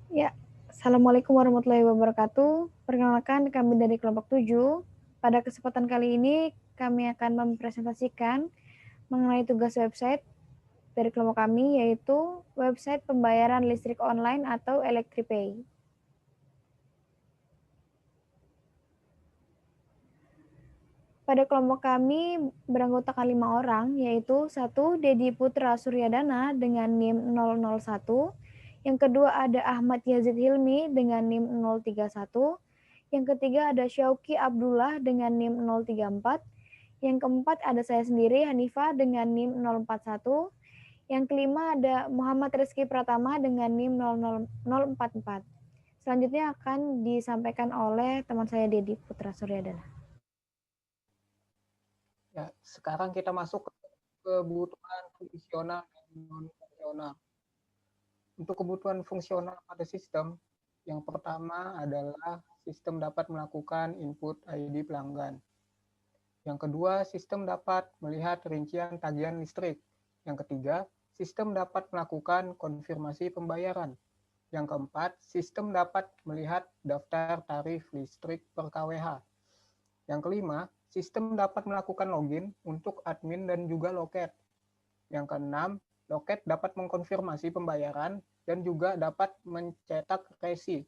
Ya, Assalamualaikum warahmatullahi wabarakatuh. Perkenalkan kami dari kelompok 7. Pada kesempatan kali ini kami akan mempresentasikan mengenai tugas website dari kelompok kami, yaitu website pembayaran listrik online atau Electripay. Pada kelompok kami beranggotakan 5 orang, yaitu 1. Dedi Putra Suryadana dengan NIM 001. Yang kedua ada Ahmad Yazid Hilmi dengan NIM 031. Yang ketiga ada Syauki Abdullah dengan NIM 034. Yang keempat ada saya sendiri, Hanifah, dengan NIM 041. Yang kelima ada Muhammad Rizky Pratama dengan NIM 00044. Selanjutnya akan disampaikan oleh teman saya Dedi Putra Suryadana. Ya, sekarang kita masuk ke kebutuhan fungsional dan non-fungsional. Untuk kebutuhan fungsional pada sistem, yang pertama adalah sistem dapat melakukan input ID pelanggan. Yang kedua, sistem dapat melihat rincian tagihan listrik. Yang ketiga, sistem dapat melakukan konfirmasi pembayaran. Yang keempat, sistem dapat melihat daftar tarif listrik per kWh. Yang kelima, sistem dapat melakukan login untuk admin dan juga loket. Yang keenam, loket dapat mengkonfirmasi pembayaran dan juga dapat mencetak resi.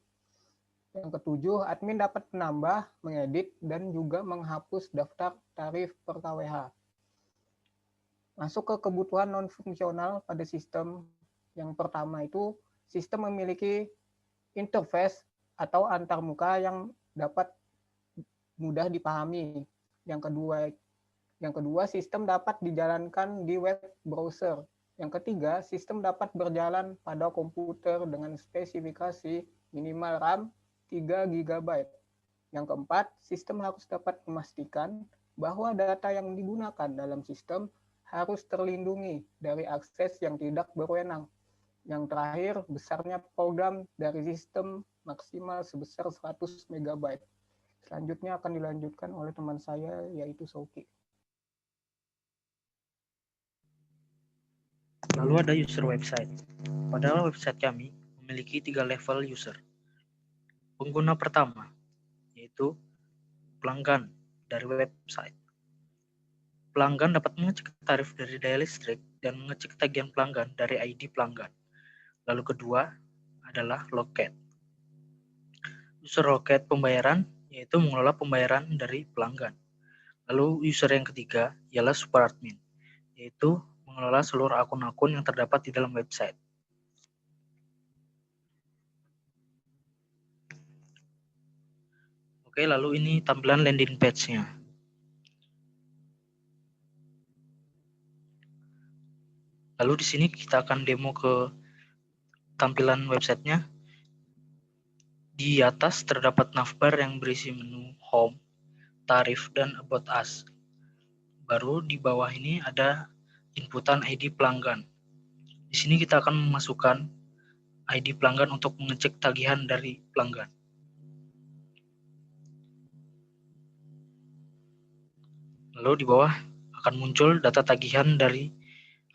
Yang ketujuh, admin dapat menambah, mengedit, dan juga menghapus daftar tarif per kWh. Masuk ke kebutuhan non-fungsional pada sistem. Yang pertama itu, sistem memiliki interface atau antarmuka yang dapat mudah dipahami. Yang kedua, sistem dapat dijalankan di web browser. Yang ketiga, sistem dapat berjalan pada komputer dengan spesifikasi minimal RAM 3 GB. Yang keempat, sistem harus dapat memastikan bahwa data yang digunakan dalam sistem harus terlindungi dari akses yang tidak berwenang. Yang terakhir, besarnya program dari sistem maksimal sebesar 100 MB. Selanjutnya akan dilanjutkan oleh teman saya, yaitu Soki. Lalu ada user website. Padahal website kami memiliki 3 level user. Pengguna pertama, yaitu pelanggan dari website. Pelanggan dapat mengecek tarif dari daya listrik dan mengecek tagihan pelanggan dari ID pelanggan. Lalu kedua adalah loket. User loket pembayaran, yaitu mengelola pembayaran dari pelanggan. Lalu user yang ketiga ialah super admin, yaitu mengelola seluruh akun-akun yang terdapat di dalam website. Oke, lalu ini tampilan landing page-nya. Lalu di sini kita akan demo ke tampilan websitenya. Di atas terdapat navbar yang berisi menu home, tarif, dan about us. Baru di bawah ini ada inputan ID pelanggan. Di sini kita akan memasukkan ID pelanggan untuk mengecek tagihan dari pelanggan. Lalu di bawah akan muncul data tagihan dari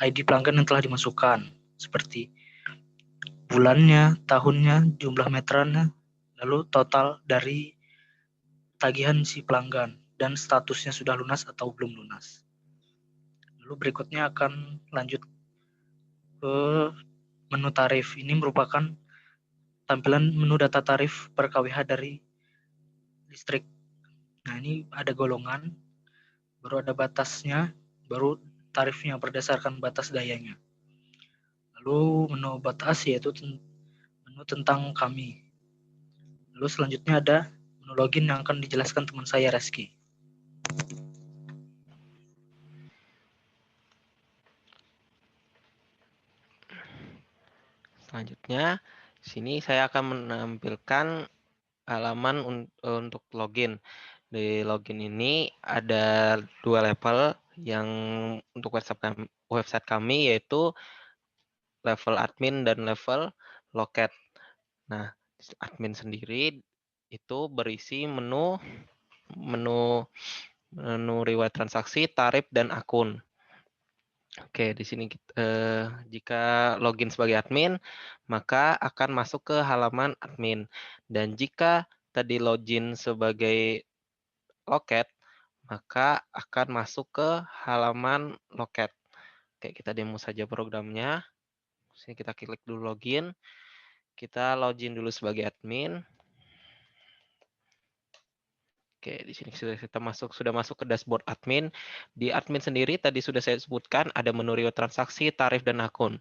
ID pelanggan yang telah dimasukkan, seperti bulannya, tahunnya, jumlah meterannya, lalu total dari tagihan si pelanggan, dan statusnya sudah lunas atau belum lunas. Lalu berikutnya akan lanjut ke menu tarif. Ini merupakan tampilan menu data tarif per kWh dari listrik. Nah, ini ada golongan, baru ada batasnya, baru tarifnya berdasarkan batas dayanya. Lalu menu batas yaitu menu tentang kami. Lalu selanjutnya ada menu login yang akan dijelaskan teman saya Reski. Selanjutnya, sini saya akan menampilkan halaman untuk login. Di login ini ada 2 level yang untuk website kami, yaitu level admin dan level loket. Nah, admin sendiri itu berisi menu riwayat transaksi, tarif, dan akun. Oke, di sini jika login sebagai admin, maka akan masuk ke halaman admin. Dan jika tadi login sebagai loket, maka akan masuk ke halaman loket. Oke, kita demo saja programnya. Sini kita klik dulu login. Kita login dulu sebagai admin. Oke, di sini sudah masuk ke dashboard admin. Di admin sendiri tadi sudah saya sebutkan ada menu riwayat transaksi, tarif, dan akun.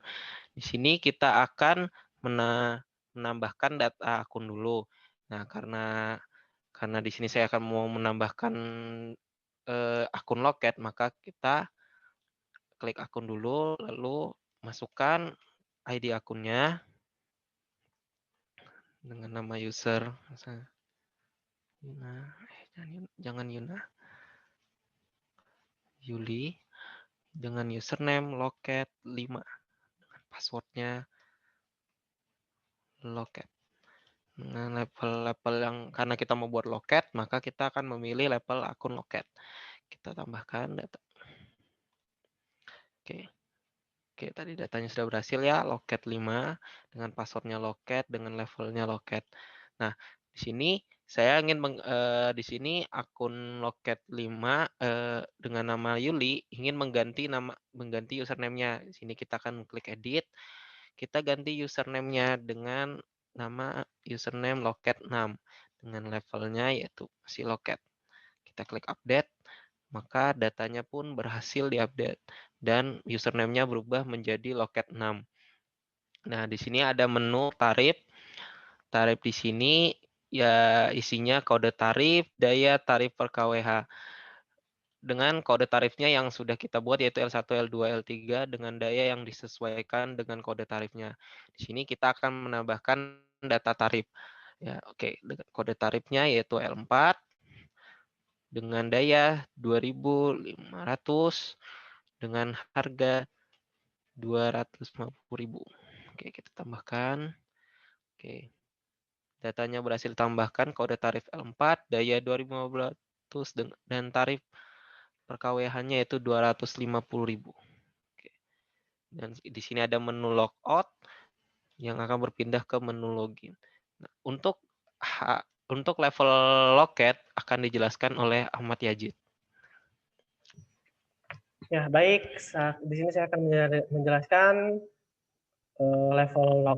Di sini kita akan menambahkan data akun dulu. Nah, karena di sini saya akan mau menambahkan akun loket, maka kita klik akun dulu, lalu masukkan ID akunnya dengan nama user. Yuna, jangan Yuna. Yuli dengan username loket 5. Passwordnya loket. Dengan level yang karena kita mau buat loket, maka kita akan memilih level akun loket. Kita tambahkan data. Oke, tadi datanya sudah berhasil ya, loket 5 dengan passwordnya loket dengan levelnya loket. Nah, di sini saya ingin di sini akun loket 5 dengan nama Yuli ingin mengganti username-nya. Di sini kita akan klik edit. Kita ganti username-nya dengan nama username loket 6 dengan levelnya yaitu masih loket. Kita klik update, maka datanya pun berhasil diupdate dan username-nya berubah menjadi loket 6. Nah, di sini ada menu tarif. Tarif di sini ya isinya kode tarif, daya tarif per kWh. Dengan kode tarifnya yang sudah kita buat yaitu L1, L2, L3 dengan daya yang disesuaikan dengan kode tarifnya. Di sini kita akan menambahkan data tarif. Ya, oke, kode tarifnya yaitu L4 dengan daya 2.500 dengan harga 250.000. Oke, kita tambahkan. Oke. Datanya berhasil tambahkan kode tarif L4, daya 2.500 dan tarif per kWh-nya yaitu 250.000. Oke. Dan di sini ada menu logout yang akan berpindah ke menu login. Nah, untuk level loket akan dijelaskan oleh Ahmad Yazid. Ya, baik. Di sini saya akan menjelaskan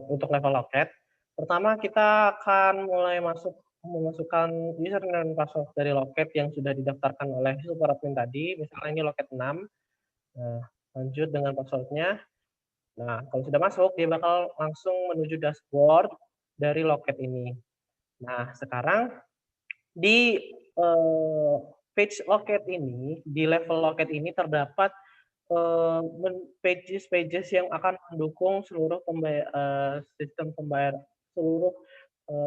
untuk level loket. Pertama, kita akan mulai memasukkan username dan password dari loket yang sudah didaftarkan oleh super admin tadi. Misalnya ini loket 6. Nah, lanjut dengan passwordnya. Nah, kalau sudah masuk, dia bakal langsung menuju dashboard dari loket ini. Nah, sekarang di page loket ini, di level loket ini terdapat pages yang akan mendukung seluruh sistem pembayar, seluruh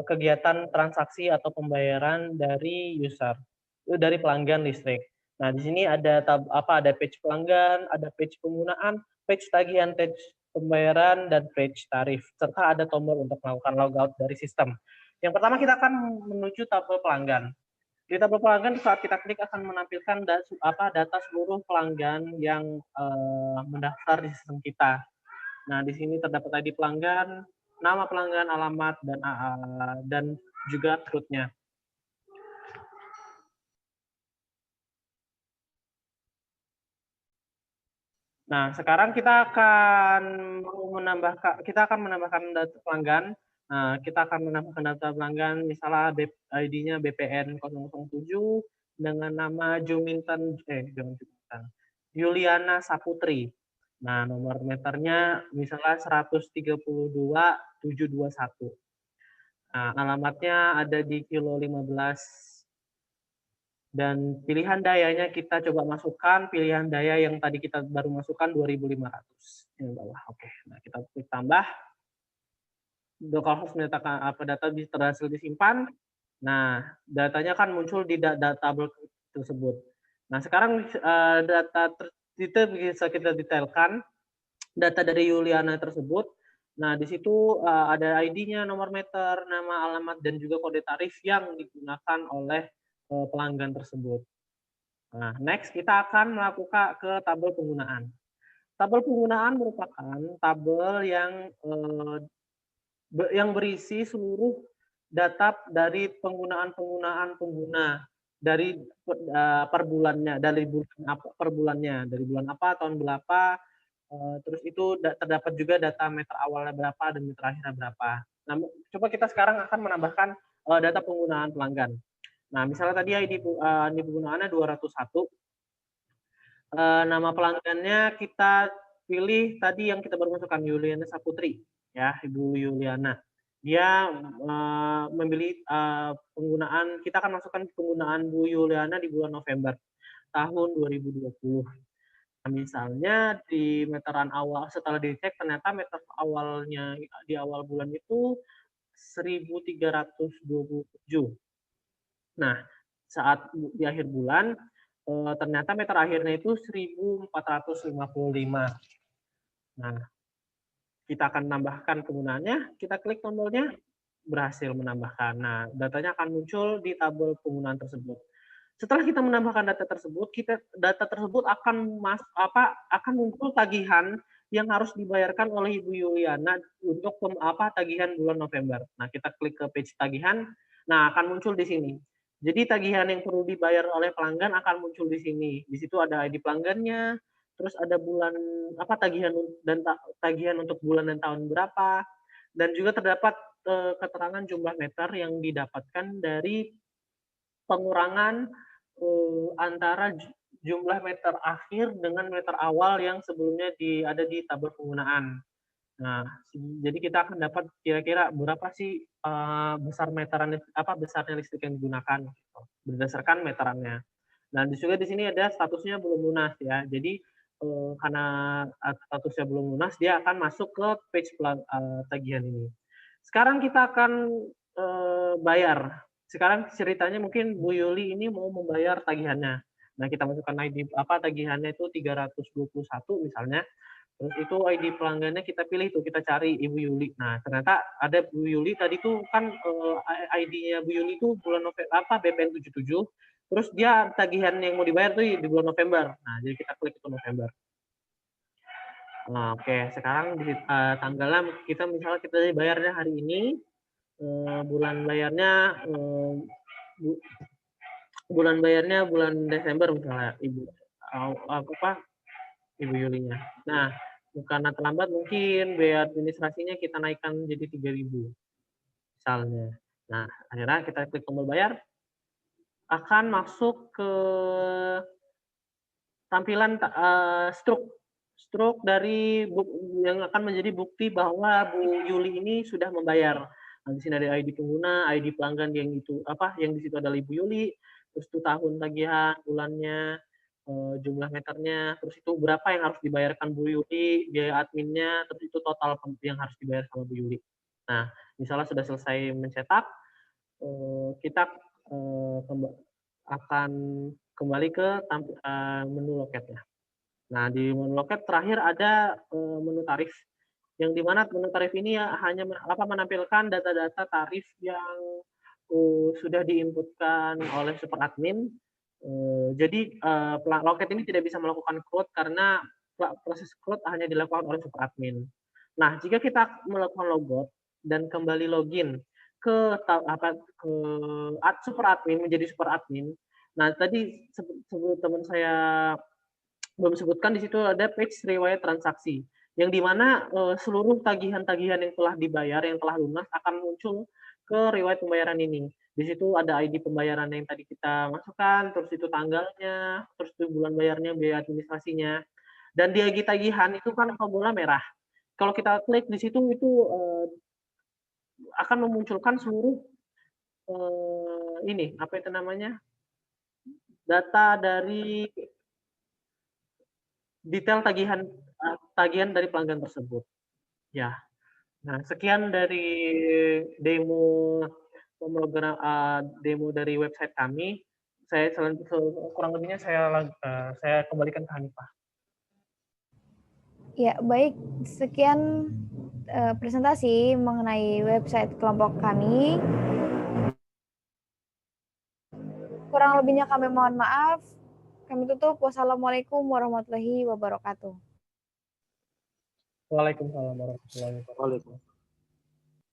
kegiatan transaksi atau pembayaran dari user, dari pelanggan listrik. Nah, di sini ada ada page pelanggan, ada page penggunaan, page tagihan, page pembayaran, dan page tarif, serta ada tombol untuk melakukan logout dari sistem. Yang pertama kita akan menuju tabel pelanggan. Di tabel pelanggan saat kita klik akan menampilkan data seluruh pelanggan yang mendaftar di sistem kita. Nah, di sini terdapat ID pelanggan, nama pelanggan, alamat, dan juga root-nya. Nah, sekarang kita akan menambahkan data pelanggan. Nah, kita akan menambahkan data pelanggan, misalnya ID-nya BPN 007 dengan nama Juliana Saputri. Nah, nomor meternya misalnya 132.721. Nah, alamatnya ada di kilo 15. Dan pilihan dayanya kita coba masukkan pilihan daya yang tadi kita baru masukkan 2.500 yang bawah. Oke, nah kita klik tambah. Localhost menyatakan apa data berhasil disimpan. Nah, datanya kan muncul di tabel tersebut. Nah, sekarang data itu bisa kita detailkan data dari Yuliana tersebut. Nah, di situ ada ID-nya, nomor meter, nama, alamat, dan juga kode tarif yang digunakan oleh pelanggan tersebut. Nah, next kita akan melakukan ke tabel penggunaan. Tabel penggunaan merupakan tabel yang berisi seluruh data dari penggunaan pengguna dari per bulannya, dari bulan apa per bulannya, dari bulan apa, tahun berapa, terus itu terdapat juga data meter awalnya berapa dan meter akhirnya berapa. Nah, coba kita sekarang akan menambahkan data penggunaan pelanggan. Nah, misalnya tadi ID penggunaannya 201. Nama pelanggannya kita pilih tadi yang kita baru masukkan, Yuliana Saputri, ya, Ibu Yuliana. Dia memilih penggunaan, kita akan masukkan penggunaan Bu Yuliana di bulan November tahun 2020. Nah, misalnya di meteran awal, setelah dicek ternyata meter awalnya di awal bulan itu 1.327. Nah, saat di akhir bulan ternyata meter akhirnya itu 1.455. Nah, kita akan tambahkan penggunaannya, kita klik tombolnya, berhasil menambahkan. Nah, datanya akan muncul di tabel penggunaan tersebut. Setelah kita menambahkan data tersebut, data tersebut akan muncul tagihan yang harus dibayarkan oleh Ibu Yuliana untuk tagihan bulan November. Nah, kita klik ke page tagihan, nah akan muncul di sini. Jadi tagihan yang perlu dibayar oleh pelanggan akan muncul di sini. Di situ ada ID pelanggannya, terus ada bulan tagihan dan tagihan untuk bulan dan tahun berapa, dan juga terdapat keterangan jumlah meter yang didapatkan dari pengurangan antara jumlah meter akhir dengan meter awal yang sebelumnya ada di tabel penggunaan. Nah, jadi kita akan dapat kira-kira berapa sih besarnya listrik yang digunakan gitu, berdasarkan meterannya. Nah, juga di sini ada statusnya belum lunas ya. Jadi karena statusnya belum lunas, dia akan masuk ke page tagihan ini. Sekarang kita akan bayar. Sekarang ceritanya mungkin Bu Yuli ini mau membayar tagihannya. Nah, kita masukkan ID tagihannya itu 321 misalnya. Terus itu ID pelanggannya kita pilih tuh, kita cari Ibu Yuli. Nah, ternyata ada Bu Yuli tadi tuh kan ID-nya Bu Yuli itu bulan November BPN 77. Terus dia tagihan yang mau dibayar tuh di bulan November. Nah, jadi kita klik itu November. Nah, oke, sekarang di tanggalnya kita misalnya kita bayarnya hari ini, bulan bayarnya bulan Desember misalnya Ibu Yulinya. Nah, karena terlambat mungkin biaya administrasinya kita naikkan jadi 3.000 misalnya. Nah, akhirnya kita klik tombol bayar, akan masuk ke tampilan struk dari yang akan menjadi bukti bahwa Bu Yuli ini sudah membayar. Nah, di sini ada ID pengguna, ID pelanggan yang yang di situ ada Ibu Yuli, terus itu tahun tagihan, bulannya, jumlah meternya, terus itu berapa yang harus dibayarkan Bu Yuli, biaya adminnya, terus itu total yang harus dibayar sama Bu Yuli. Nah, misalnya sudah selesai mencetak, kita akan kembali ke menu loketnya. Nah, di menu loket terakhir ada menu tarif, yang dimana menu tarif ini hanya menampilkan data-data tarif yang sudah diinputkan oleh super admin. Jadi loket ini tidak bisa melakukan quote karena proses quote hanya dilakukan oleh super admin. Nah, jika kita melakukan logout dan kembali login ke super admin, menjadi super admin. Nah, tadi sebelum teman saya belum sebutkan, di situ ada page riwayat transaksi, yang dimana seluruh tagihan-tagihan yang telah dibayar, yang telah lunas akan muncul ke riwayat pembayaran ini. Di situ ada ID pembayaran yang tadi kita masukkan, terus itu tanggalnya, terus itu bulan bayarnya, biaya administrasinya. Dan di ID tagihan itu kan tombolnya merah. Kalau kita klik di situ itu akan memunculkan seluruh data dari detail tagihan dari pelanggan tersebut. Ya. Nah, sekian dari demo dari website kami. Saya kurang lebihnya saya kembalikan ke Hanifah. Ya, baik. Sekian presentasi mengenai website kelompok kami. Kurang lebihnya kami mohon maaf. Kami tutup. Wassalamualaikum warahmatullahi wabarakatuh. Waalaikumsalam warahmatullahi wabarakatuh. Waalaikumsalam.